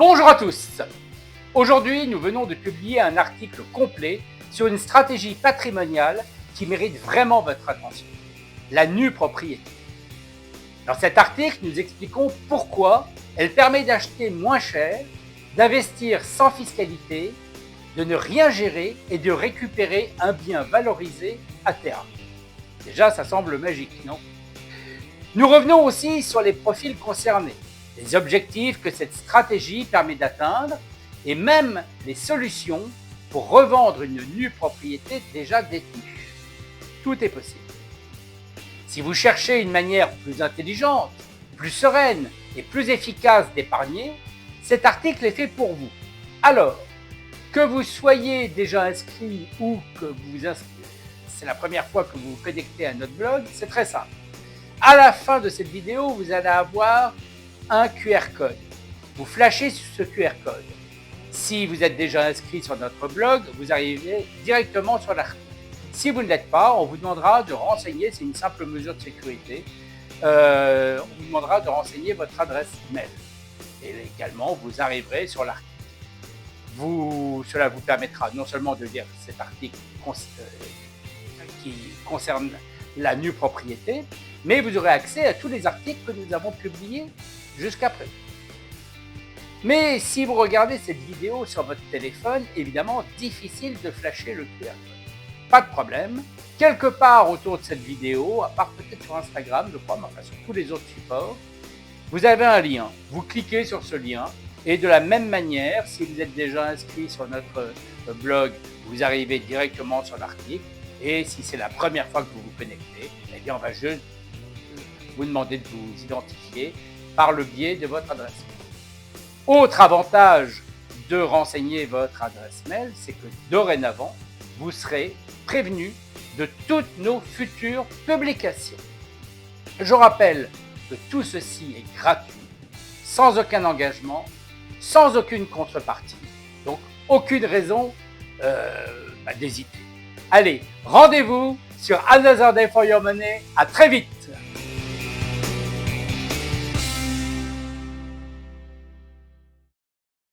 Bonjour à tous. Aujourd'hui, nous venons de publier un article complet sur une stratégie patrimoniale qui mérite vraiment votre attention, la nue propriété. Dans cet article, nous expliquons pourquoi elle permet d'acheter moins cher, d'investir sans fiscalité, de ne rien gérer et de récupérer un bien valorisé à terme. Déjà, ça semble magique, non? Nous revenons aussi sur les profils concernés, les objectifs que cette stratégie permet d'atteindre et même les solutions pour revendre une nue propriété déjà détenue. Tout est possible. Si vous cherchez une manière plus intelligente, plus sereine et plus efficace d'épargner, cet article est fait pour vous. Alors, que vous soyez déjà inscrit ou que c'est la première fois que vous vous connectez à notre blog, c'est très simple. À la fin de cette vidéo, vous allez avoir un QR code. Vous flashez sur ce QR code. Si vous êtes déjà inscrit sur notre blog, vous arrivez directement sur l'article. Si vous ne l'êtes pas, on vous demandera de renseigner, c'est une simple mesure de sécurité, on vous demandera de renseigner votre adresse mail. Et également, vous arriverez sur l'article. Cela vous permettra non seulement de lire cet article qui concerne la nue propriété, mais vous aurez accès à tous les articles que nous avons publiés jusqu'à présent. Mais si vous regardez cette vidéo sur votre téléphone, évidemment, difficile de flasher le QR code. Pas de problème. Quelque part autour de cette vidéo, à part peut-être sur Instagram, je crois, mais enfin sur tous les autres supports, vous avez un lien. Vous cliquez sur ce lien et de la même manière, si vous êtes déjà inscrit sur notre blog, vous arrivez directement sur l'article. Et si c'est la première fois que vous vous connectez, eh bien, on va juste vous demander de vous identifier par le biais de votre adresse mail. Autre avantage de renseigner votre adresse mail, c'est que dorénavant, vous serez prévenu de toutes nos futures publications. Je rappelle que tout ceci est gratuit, sans aucun engagement, sans aucune contrepartie. Donc, aucune raison d'hésiter. Allez, rendez-vous sur Another Day for Your Money. À très vite.